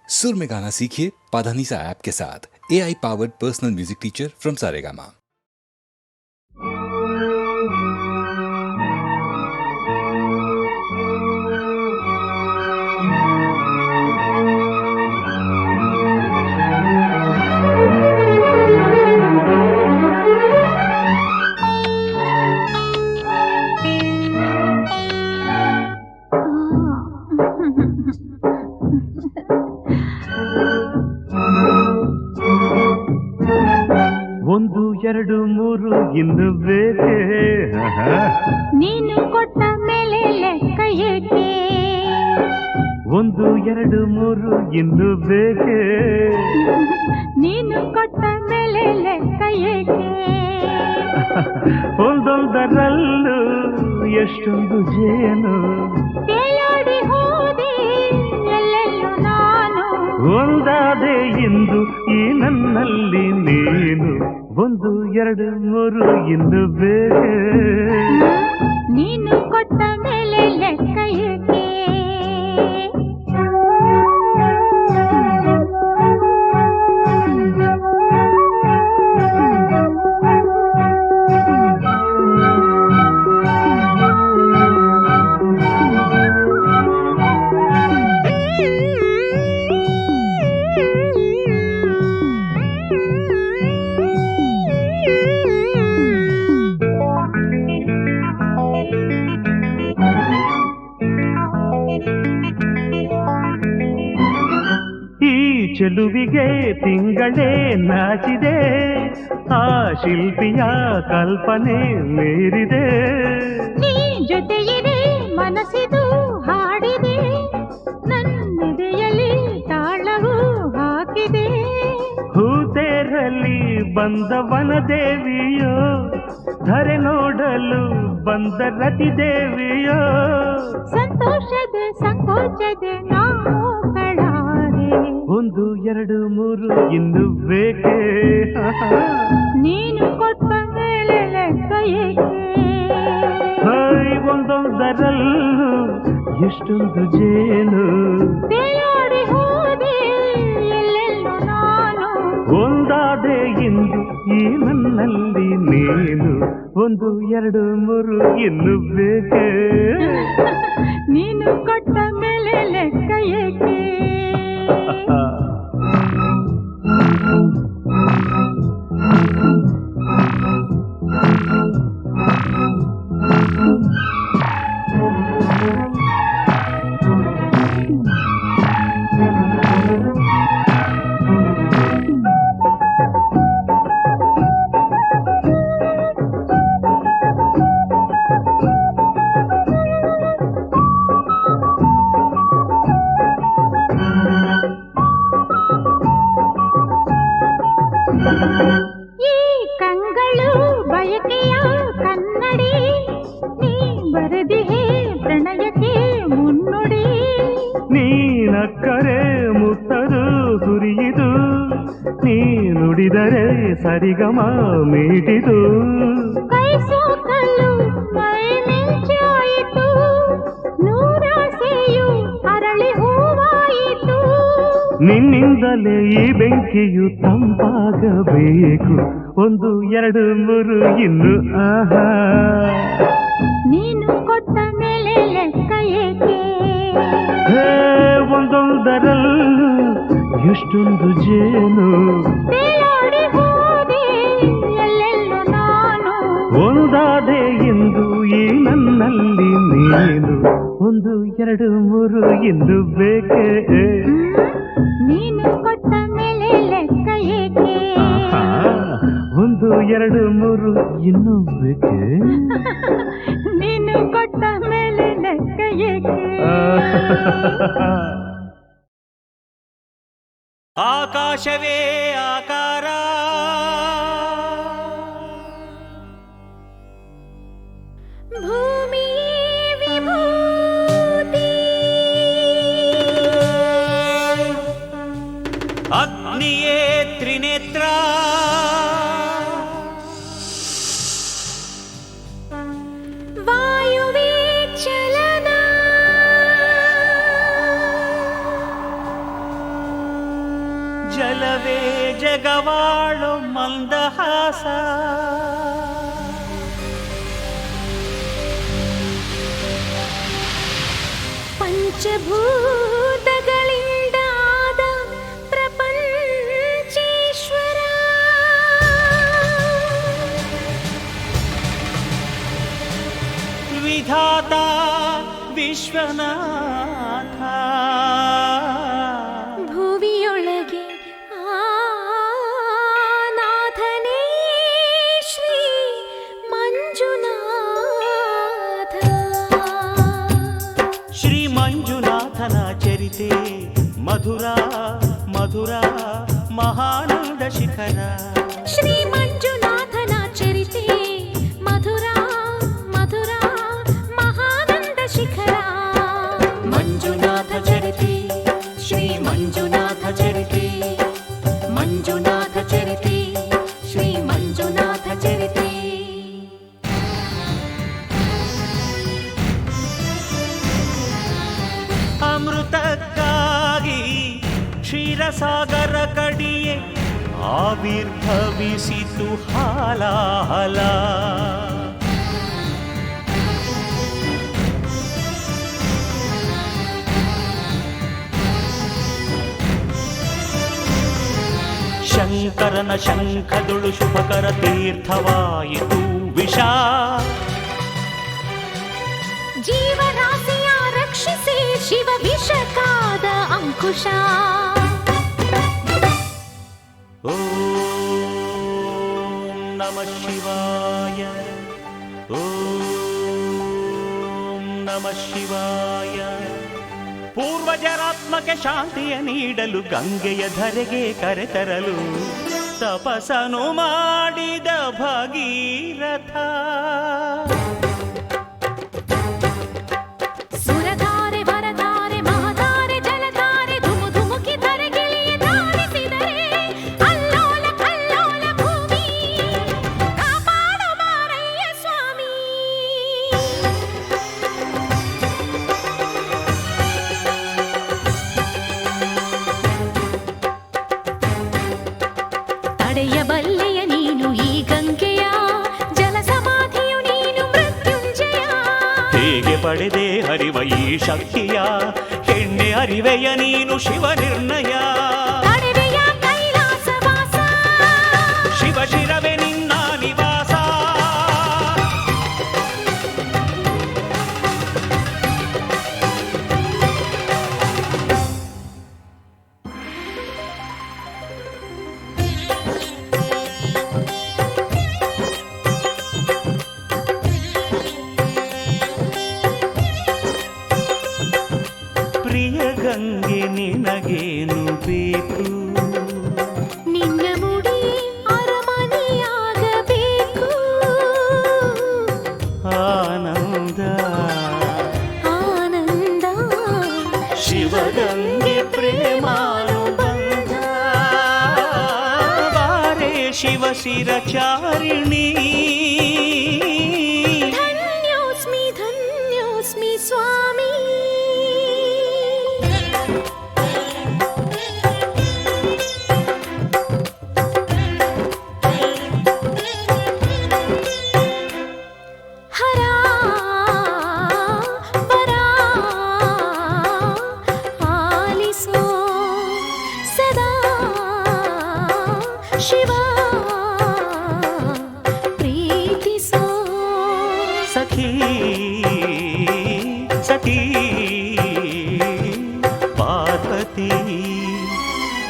सुर में गाना सीखिए पाधानीसा ऐप के साथ। AI powered personal music teacher from Saregama. ಒಂದು ಎರಡು ಮೂರು ಇನ್ನು ಬೇಕೆ ನೀನು ಕೊಟ್ಟ ಮೇಲೆ ಲೆಕ್ಕ ಏಕೆ? ಒಂದು ಎರಡು ಮೂರು ಇನ್ನು ಬೇಕೆ ನೀನು ಕೊಟ್ಟ ಮೇಲೆ ಲೆಕ್ಕ ಏಕೆ? ಒಂದೊಂದರಲ್ಲೂ ಎಷ್ಟೊಂದು ಜೇನು ತೇಲಾಡಿ ಹೋದೆ ಎಲ್ಲೆಲ್ಲೂ ನಾನು. ಒಂದಾದೆ ಇಂದು ಈ ನನ್ನಲ್ಲಿ ನೀನು. ಒಂದು ಎರಡು ಮೂರು ಇನ್ನು ಬೇಕೆ ನೀನು ಕೊಟ್ಟ ಮೇಲೆ ಲೆಕ್ಕ ಏಕೆ? ಚೆಲುವಿಗೆ ತಿಂಗಳೇ ನಾಚಿದೆ, ಆ ಶಿಲ್ಪಿಯ ಕಲ್ಪನೆ ಮೀರಿದೆ. ನೀ ಜೊತೆಯಿದೆ ಮನಸ್ಸಿದು ಹಾಡಿದೆ, ನನ್ನೆದೆಯಲ್ಲಿ ತಾಳವು ಹಾಕಿದೆ. ಹೂತೇರಲ್ಲಿ ಬಂದವನ ದೇವಿಯೋ, ಧರೆ ನೋಡಲು ಬಂದ ರತಿ ದೇವಿಯೋ. ಸಂತೋಷದ ಸಂಕೋಚದ ನಾವು ಕಳಾರೆ. ಒಂದು ಎರಡು ಮೂರು ಇನ್ನು ಬೇಕೆ ನೀನು ಕೊಟ್ಟ ಮೇಲೆ ಲೆಕ್ಕ ಏಕೆ? ಒಂದೊಂದರಲ್ಲೂ ಎಷ್ಟೊಂದು ಜೇನು ತೇಲಾಡಿ ಹೋದೆ ಎಲ್ಲೆಲ್ಲೂ ನಾನು. ಒಂದಾದೆ ಇಂದು ಈ ನನ್ನಲ್ಲಿ ನೀನು. ಒಂದು ಎರಡು ಮೂರು ಇನ್ನು ಬೇಕೆ ನೀನು ಕೊಟ್ಟ ಮೇಲೆ ಲೆಕ್ಕ ಏಕೆ? ಈ ಕಂಗಳು ಬಯಕೆಯ ಕನ್ನಡಿ, ನೀ ಬರೆದಿಹೆ ಪ್ರಣಯಕ್ಕೆ ಮುನ್ನುಡಿ. ನೀನಕ್ಕರೆ ಮುತ್ತದು ಸುರಿಯಿದು, ನೀ ನುಡಿದರೆ ಸರಿಗಮ ಮೀಟಿದು. ಕೈ ಸೋಕಲು ಮೈ ಮಿಂಚಾಯಿತು, ನೂರಾಸೆಯು ಅರಳಿ ಹೂವಾಯಿತು. ನಿನ್ನಿಂದಲೇ ಈ ಬೆಂಕಿಯು ತಂಪಾಗಬೇಕು. ಒಂದು ಎರಡು ಮೂರು ಇನ್ನು ಆಹಾ. ನೀನು ಕೊಟ್ಟ ಮೇಲೆ ಲೆಕ್ಕ ಏಕೆ? ಒಂದೊಂದರಲ್ಲೂ ಎಷ್ಟೊಂದು ಜೇನು ತೇಲಾಡಿ ಹೋದೆ ಎಲ್ಲೆಲ್ಲೂ ನಾನು. ಒಂದಾದೆ ಎಂದು ಈ ನನ್ನಲ್ಲಿ ನೀನು. ಒಂದು ಎರಡು ಮೂರು ಇನ್ನು ಬೇಕೆ ನೀನು ಕೊಟ್ಟ ಮೇಲೆ ಲೆಕ್ಕ ಏಕೆ? ಒಂದು ಎರಡು ಮೂರು ಇನ್ನು ಬೇಕೆ ನೀನು ಕೊಟ್ಟ ಮೇಲೆ ಲೆಕ್ಕ ಏಕೆ? ಆಕಾಶವೇ ಆಕಾರ, ಭೂಮಿ ವಿಭೂತಿ, ಅಗ್ನಿಯೇ ತ್ರಿನೇತ್ರ, ವಾಯುವೇ ಚಲನ, ಜಲವೇ ಜಗವಾಳು ಮಂದಹಾಸ ಪಂಚಭೂತಗಳಿಂದ ಆದ ಪ್ರಪಂಚೇಶ್ವರ ವಿಧಾತ ವಿಶ್ವನಾಥ ಭುವಿಯೊಳಗೆ ನಾಥನೇ ಶ್ರೀ ಮಂಜುನಾಥ ಶ್ರೀ ಮಂಜುನಾಥನ ಚರಿತೆ ಮಧುರ ಮಧುರ ಮಹಾನಂದ ಶಿಖರ ಶ್ರೀ ಮಂಜುನಾಥನ ಚರಿತೆ ಮಧುರ ಮಧುರ ಮಹಾನಂದ ಶಿಖರ ಮಂಜುನಾಥ ಚರಿತೆ ಶ್ರೀ ಮಂಜುನಾಥ ಚರಿತೆ ಮಂಜುನಾಥ ಚರಿತೆ ಶ್ರೀ ಮಂಜುನಾಥ ಚರಿತೆ ಅಮೃತಕ್ಕಾಗಿ ಕ್ಷೀರಸಾಗರ ಕಡಿಯೆ ಆವಿರ್ಭವಿಸಿತು ಹಾಲಾಹಲ ಶಂಕರನ ಶಂಖದುಳು ಶುಭಕರ ತೀರ್ಥವಾಯಿತು ವಿಷ ಜೀವರಾಶಿಯ ರಕ್ಷಿಸಿ ಶಿವ ವಿಷಕಾದ ಅಂಕುಶ ಓಂ ನಮಃ ಶಿವಾಯ ಓಂ ನಮಃ ಶಿವಾಯ ಪೂರ್ವಜರಾತ್ಮಕ್ಕೆ ಶಾಂತಿಯ ನೀಡಲು ಗಂಗೆಯ ಧರೆಗೆ ಕರೆತರಲು ತಪಸನು ಮಾಡಿದ ಭಗೀರಥ ಸುರಧಾರೆ ವರಧಾರೆ ಮಹಧಾರೆ ಜಲಧಾರೆ ಧುಮು ಧುಮುಕಿ ಧರೆಗಿಳಿಯ ಧಾರಿಸಿದರೆ ಅಲ್ಲೋಲ ಕಲ್ಲೋಲ ಭೂಮಿ ಕಾಪಾಡು ಮಾರಯ್ಯ ಸ್ವಾಮಿ ತಡೆಯಬಲ್ಲೆಯ ನೀನು ಈ ಗಂಗೆಯ ಜಲ ಸಮಾಧಿಯು ನೀನು ಮೃತ್ಯುಂಜಯ ಹೇಗೆ ಪಡೆದೆ ಹರಿವ ಈ ಶಕ್ತಿಯ ಹೆಣ್ಣೆ ಅರಿವೆಯ ನೀನು ಶಿವ ನಿರ್ಣಯ ತಡೆವೆಯ ಕೈಲಾಸವಾಸ ಶಿವ ಶಿರವೆ ನಿನ್ನ ನಿವಾಸ ಪ್ರಿಯ ಗಂಗೆ ನಿನಗೇನು ಬೇಕು ನಿನ್ನ ಮುಡಿ ಅರಮನೆಯಾಗಬೇಕು ಆನಂದ ಆನಂದ ಶಿವಗಂಗೆ ಪ್ರೇಮಾನುಬಂಧ ಬಾರೆ ಶಿವ ಶಿರಚಾರಿಣಿ ಧನ್ಯೋಸ್ಮಿ ಸ್ವಾಮಿ ಹರ ವರ ಆಲಿಸೋ ಸದಾ ಶಿವ ಪ್ರೀತಿಸೋ ಸಖಿ ಸಖಿ ಪಾರ್ವತಿ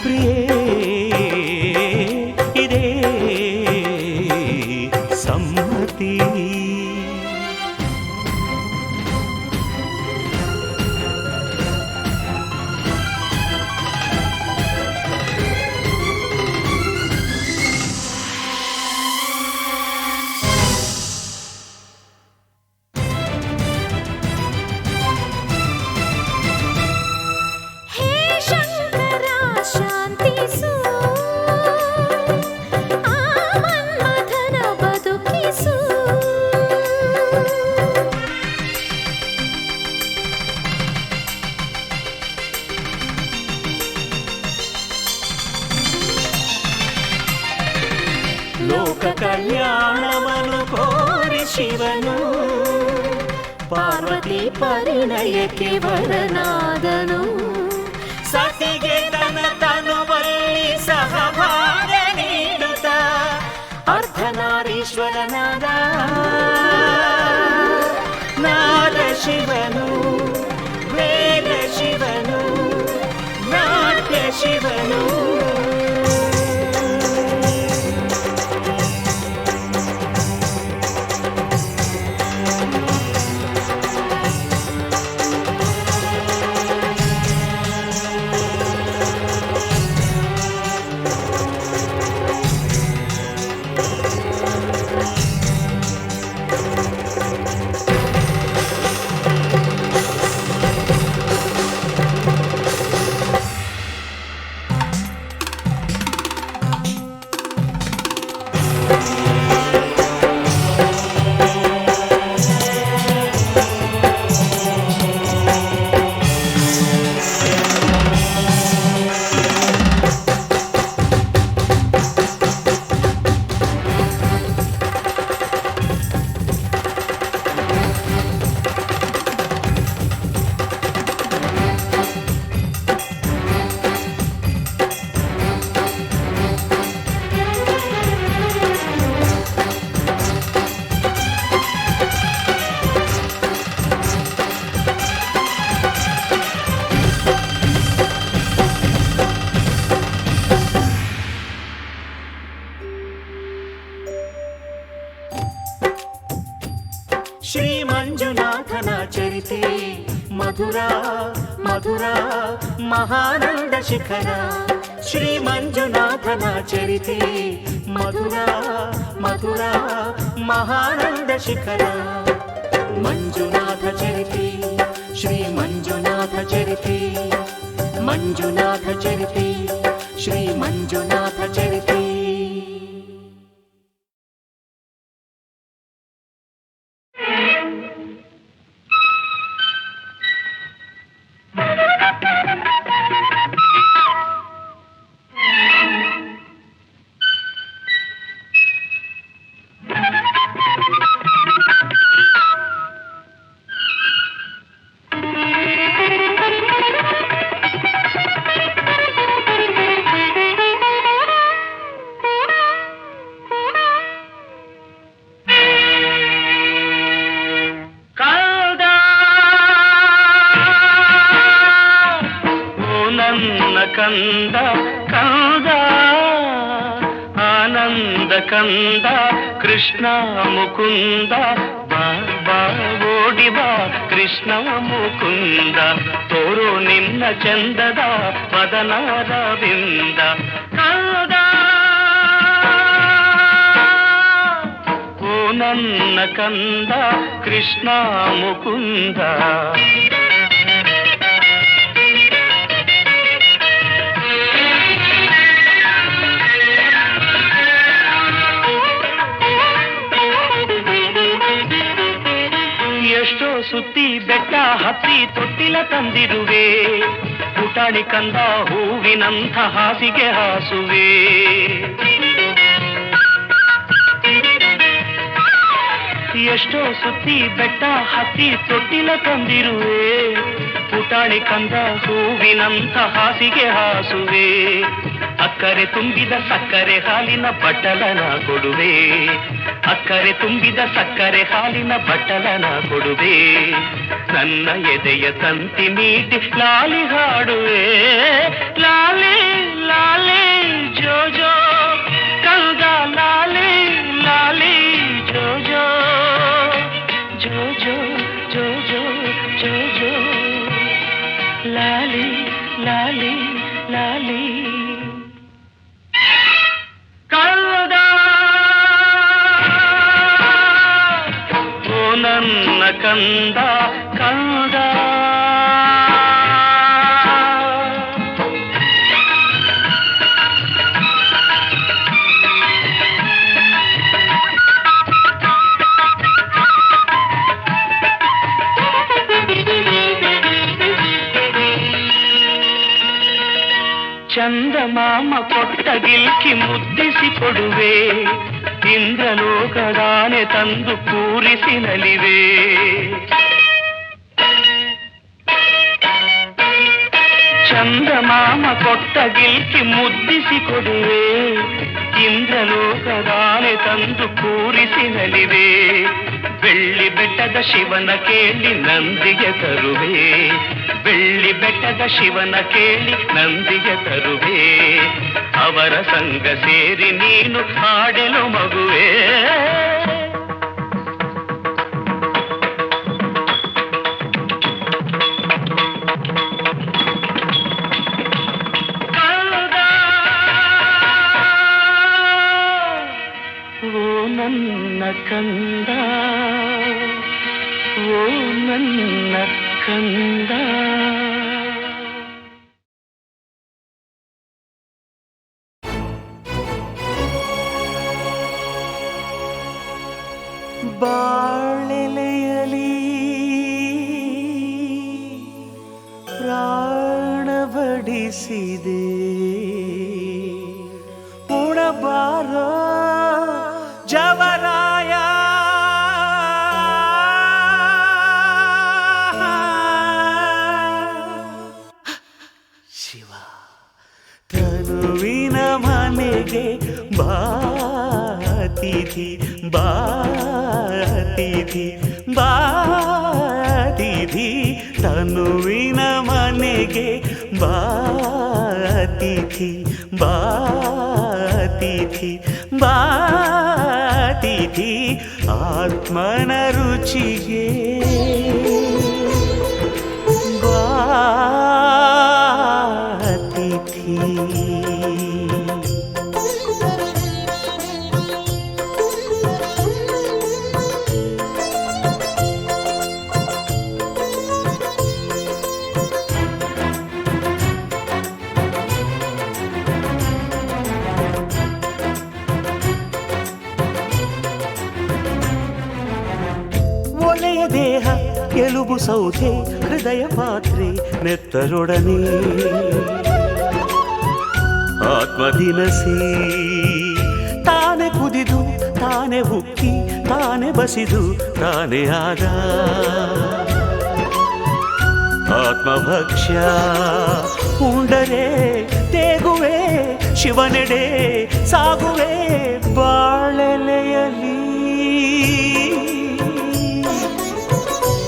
ಪ್ರಿಯೇ ಇದೇ ಸಮ್ಮತಿ ಹೇ ಶಂಕರ ಶಾಂತಿಸು ಶಿವನು ಪಾರ್ವತಿ ಪರಿಣಯಕ್ಕೆ ವರನಾದನು ಸತಿಗೆ ತನ್ನ ತನುವಲ್ಲಿ ಸಹಭಾಗ ನೀಡುತ್ತ ಅರ್ಧನಾರೀಶ್ವರನಾದ ನಾದ ಶಿವನು ವೇದ ಶಿವನು ನಾಟ್ಯ ಶಿವನು ಶ್ರೀ ಮಂಜುನಾಥನ ಚರಿತೆ ಮಧುರ ಮಧುರ ಮಹಾನಂದ ಶಿಖರ ಶ್ರೀ ಮಂಜುನಾಥನ ಚರಿತೆ ಮಧುರ ಮಧುರ ಮಹಾನಂದ ಶಿಖರ ಮಂಜುನಾಥ ಚರಿತೆ ಶ್ರೀ ಮಂಜುನಾಥ ಚರಿತೆ ಮಂಜುನಾಥ ಚರಿತೆ ಶ್ರೀ ಮಂಜುನಾಥ ಚರಿತೆ ಕಂದ ಕಂದ ಆನಂದ ಕಂದ ಕೃಷ್ಣ ಮುಕುಂದ ಬಾ ಬಾ ಓಡಿ ಬಾ ಕೃಷ್ಣ ಮುಕುಂದ ತೋರು ನಿನ್ನ ಚಂದದ ಪದನಾರವಿಂದ ಕಂದ ಓ ನನ್ನ ಕಂದ ಕೃಷ್ಣ ಮುಕುಂದ ಎಷ್ಟೋ ಸುತ್ತಿ ಬೆಟ್ಟ ಹತ್ತಿ ತೊಟ್ಟಿಲ ತಂದಿರುವೆ ಪುಟಾಣಿ ಕಂದ ಹೂವಿನಂಥ ಹಾಸಿಗೆ ಹಾಸುವೆ ಎಷ್ಟೋ ಸುತ್ತಿ ಬೆಟ್ಟ ಹತ್ತಿ ತೊಟ್ಟಿಲ ತಂದಿರುವೆ ಪುಟಾಣಿ ಕಂದ ಹೂವಿನಂಥ ಹಾಸಿಗೆ ಹಾಸುವೆ ಅಕ್ಕರೆ ತುಂಬಿದ ಸಕ್ಕರೆ ಹಾಲಿನ ಬಟ್ಟಲನ ಕೊಡುವೆ ಅಕ್ಕರೆ ತುಂಬಿದ ಸಕ್ಕರೆ ಹಾಲಿನ ಬಟ್ಟಲನ ಕೊಡುವೆ ನನ್ನ ಎದೆಯ ತಂತಿ ಮೀಟಿ ಲಾಲಿ ಹಾಡುವೆ ಲಾಲಿ ಲಾಲಿ ಜೋ ಜೋ ಕಂದ ಲಾಲಿ ಲಾಲಿ ಜೋ ಜೋ ಜೋ ಜೋ ಜೋ ಜೋ ಜೋ ಜೋ ಲಾಲಿ ಲಾಲಿ ಲಾಲಿ ಕಂದ ಓ ನನ್ನ ಕಂದ ಕಂದ ಚಂದಮಾಮ ಕೊಟ್ಟ ಗಿಲ್ಕಿ ಮುದ್ದಿಸಿ ಕೊಡುವೆ ಇಂದ್ರಲೋಕದಾನೆ ತಂದು ಕೂರಿಸಿನಲಿವೆ. ಚಂದಮಾಮ ಕೊಟ್ಟ ಗಿಲ್ಕಿ ಮುದ್ದಿಸಿ ಕೊಡುವೆ. ಇಂದ್ರಲೋಕದಾನೆ ತಂದು ಕೂರಿಸಿನಲಿವೆ. ಬೆಳ್ಳಿ ಬೆಟ್ಟದ ಶಿವನ ಕೇಳಿ ನಂದಿಗೆ ತರುವೆ. ಬೆಳ್ಳಿ ಬೆಟ್ಟದ ಶಿವನ ಕೇಳಿ ನಂದಿಗೆ ತರುವೆ. ಅವರ ಸಂಗ ಸೇರಿ ನೀನು ಹಾಡೆಲು ಮಗುವೆ. ನನ್ನ ಕಂದ, ಓ ನನ್ನ ಕಂದ. ಬಾಳೆಲೆಯಲಿ ಪ್ರಾಣ ಬಡಿಸಿದೆ, ಉಣಬಾರೋ ಜವರಾಯ. ಶಿವ ತನುವಿನ ಮನೆಗೆ ಬಾತಿಥಿ ಬಾತಿಥಿ ಬಾತಿಥಿ. ತನುವಿನ ಮನೆಗೆ ಬಾತಿಥಿ ಬಾತಿಥಿ ಬಾತಿಥಿ. ಆತ್ಮನ ರುಚಿಗೆ ಬಾತಿಥಿ. ಒಲೆಯ ದೇಹ ಎಲುಬು ಸೌಧೆ ಹೃದಯ ಪಾತ್ರೆ ನೆತ್ತರೊಡನೆ ಆತ್ಮದಿನಸಿ. ತಾನೆ ಕುದಿದು ತಾನೆ ಉಕ್ಕಿ ತಾನೆ ಬಸಿದು ತಾನೆ ಆದ ಆತ್ಮಭಕ್ಷ್ಯ. ಉಂಡರೆ ತೇಗುವೆ ಶಿವನೆಡೆ ಸಾಗುವೆ. ಬಾಳೆಲೆಯಲಿ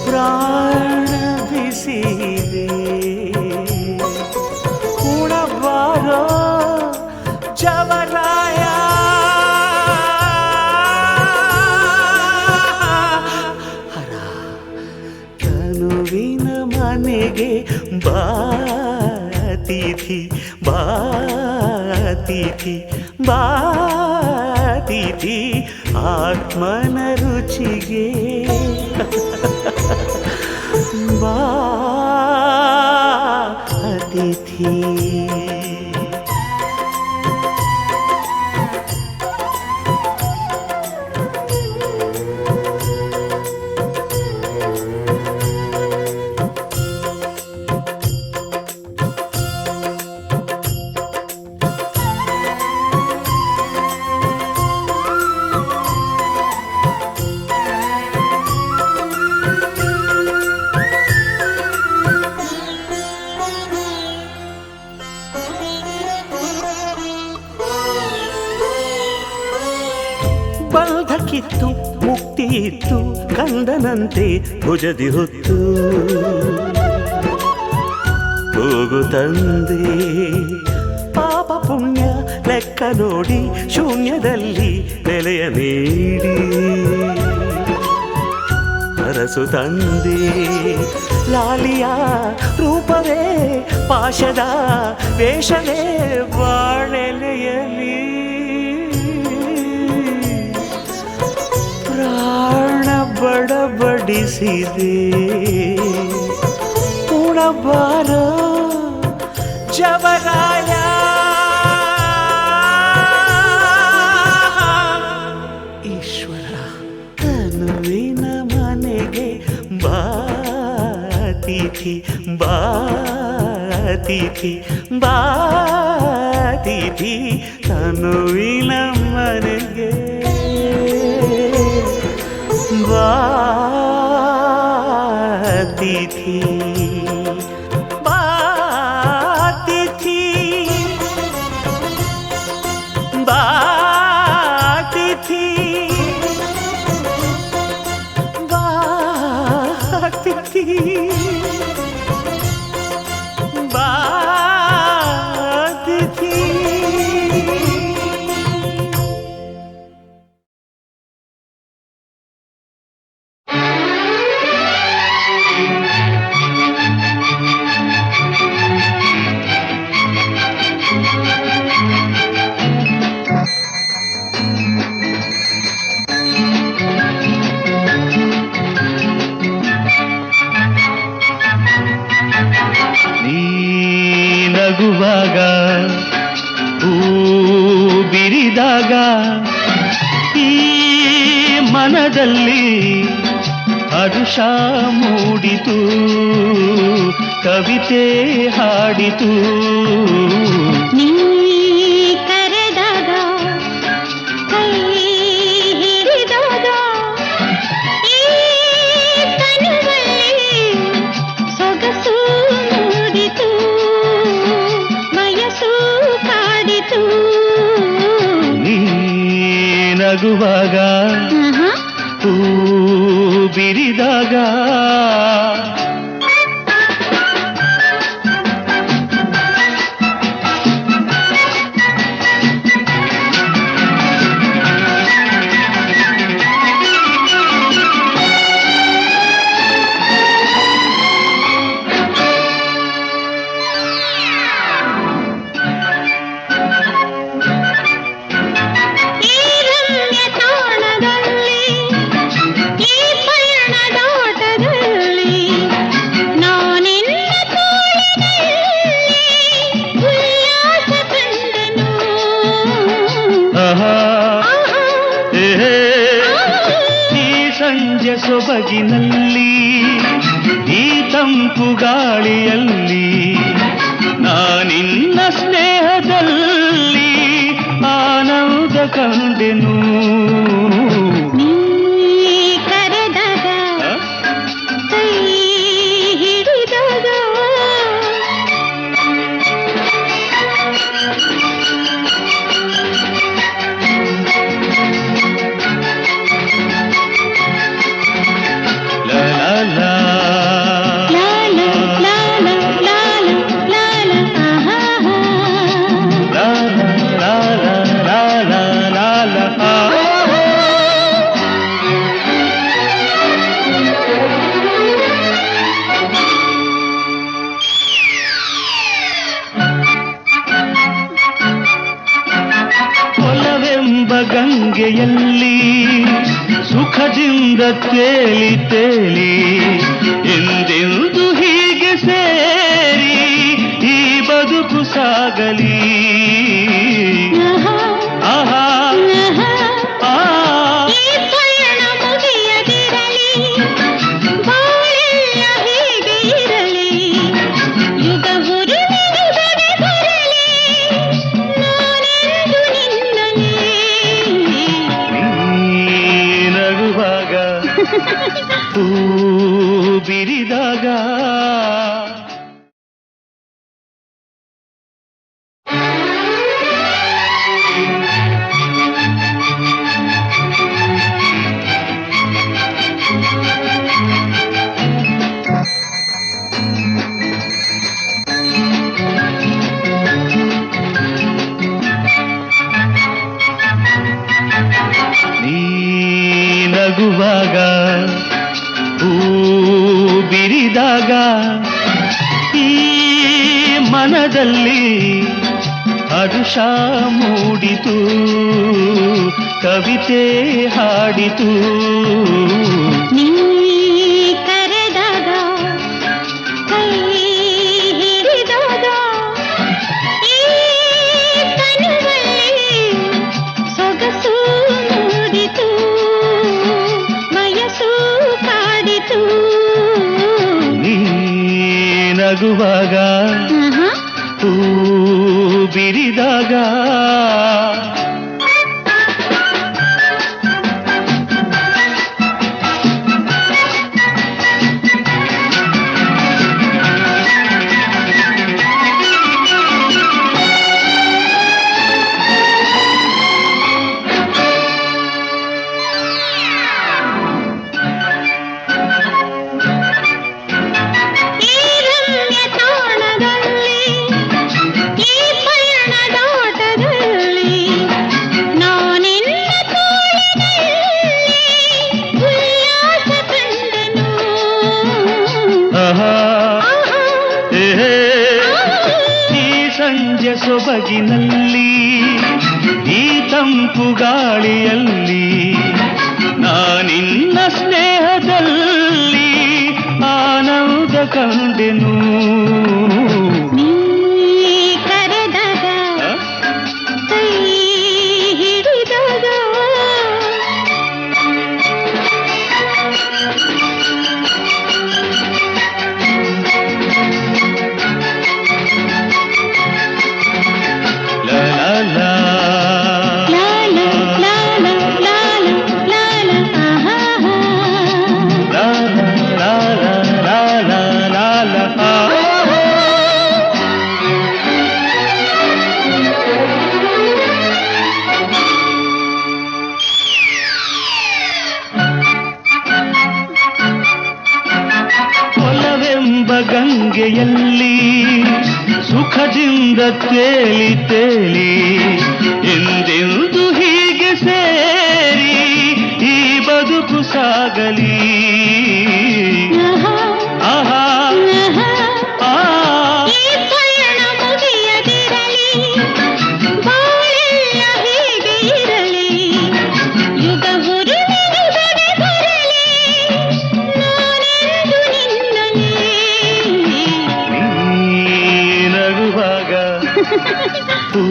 ಪ್ರಾಣ ಬಿಸಿದೆ, ಉಣಬಾರೋ ಜವರಾಯ. ಹರ ತನುವಿನ ಮನೆಗೆ ಬಾತಿಥಿ ಬಾತಿಥಿ ಬಾತಿಥಿ. ಆತ್ಮನ ರುಚಿಗೆ ಬಾತಿಥಿ. ಬಂಧಕ್ಕಿತ್ತು ಮುಕ್ತಿ ಇತ್ತು ಕಂದನಂತೆ ಭುಜದಿ ಹೊತ್ತು ಹೋಗು ತಂದೆ. ಪಾಪ ಪುಣ್ಯ ಲೆಕ್ಕ ನೋಡಿ ಶೂನ್ಯದಲ್ಲಿ ನೆಲೆಯ ನೀಡಿ ಅರಸು ತಂದೆ. ಲಾಲಿಯ ರೂಪವೇ ಪಾಶದ ವೇಷವೇ ಬಾಳೆಲೆಯಲಿ ಪ್ರಾಣ ಬಡಬಡಿಸಿದೆ. ಉಣಬಾರೋ ಜವರಾಯ. ಈಶ್ವರ ತನುವಿನ ಮನೆಗೆ ಬಾತಿಥಿ ಬಾತಿಥಿ ಬಾತಿಥಿ. ತನುವಿನ ಮನೆಗೆ ಬಿರಿದಾಗ ಈ ಮನದಲ್ಲಿ ಹರುಷ ಮೂಡಿತು ಕವಿತೆ ಹಾಡಿತು ನೀ ಕರೆದಾಗ ಕೈ ಹಿಡಿದಾಗ ಈ ತನುವಲ್ಲಿ ಸೊಗಸು ಮೂಡಿತು ವಯಸ್ಸು ಕಾಡಿತು ನೀ ನಗುವಾಗ ಹೂ ಬಿರಿದಾಗ ಸಂಜೆ ಸೊಬಗಿನಲ್ಲಿ ಈ ತಂಪು ಗಾಳಿಯಲ್ಲಿ ನಾನಿನ್ನ ಸ್ನೇಹದಲ್ಲಿ ಆನಂದ ಕಂಡೆನು ನೀ ಕರೆದಾಗ ಕೈ ಹಿಡಿದಾಗ ಗಂಗೆಯಲ್ಲಿ ಸುಖದಿಂದ ತೇಲಿ ತೇಲಿ ಎಂದೆಂದು ಹೀಗೆ ಸೇರಿ ಈ ಬದುಕು ಸಾಗಲಿ ಆಹಾ ಹೂ ಬಿರಿದಾಗ ನೀ ನಗುವಾಗ ಹೂ ಬಿರಿದಾಗ ಈ ಮನದಲ್ಲಿ ಹರುಷ ಮೂಡಿತು ಕವಿತೆ ಹಾಡಿತು ನೀ ಕರೆದಾಗ ಕೈ ಹಿಡಿದಾಗ ಈ ತನುವಲ್ಲಿ ಸೊಗಸು ಮೂಡಿತು ವಯಸ್ಸು ಕಾಡಿತು ನೀ ನಗುವಾಗ ಹೂ ಬಿರಿದಾಗ ಸಂಜೆ ಸೊಬಗಿನಲ್ಲಿ ಈ ತಂಪು ಗಾಳಿಯಲ್ಲಿ ನಾನಿನ್ನ ಸ್ನೇಹದಲ್ಲಿ ಆನಂದ ಕಂಡೆನು ನೀ ಕರೆದಾಗ ಕೈ ಹೊದಿಕೆಯಲ್ಲಿ ಸುಖದಿಂದ ತೇಲಿ ತೇಲಿ ಎಂದೆಂದು ಹೀಗೆ ಸೇರಿ ಈ ಬದುಕು ಸಾಗಲಿ. ಆಹಾ ಆ ಈ ಪಯಣ ಮುಗಿಯದಿರಲಿ, ಬಾಳೆಲ್ಲ ಹೀಗೆ ಇರಲಿ, ಯುಗ ಹುರುಳಿನುದನೆ ಬರಲಿ, ನಾನೆಂದು ನಿನ್ನಲಿ. ನೀ ನಗುವಾಗ ಹೂ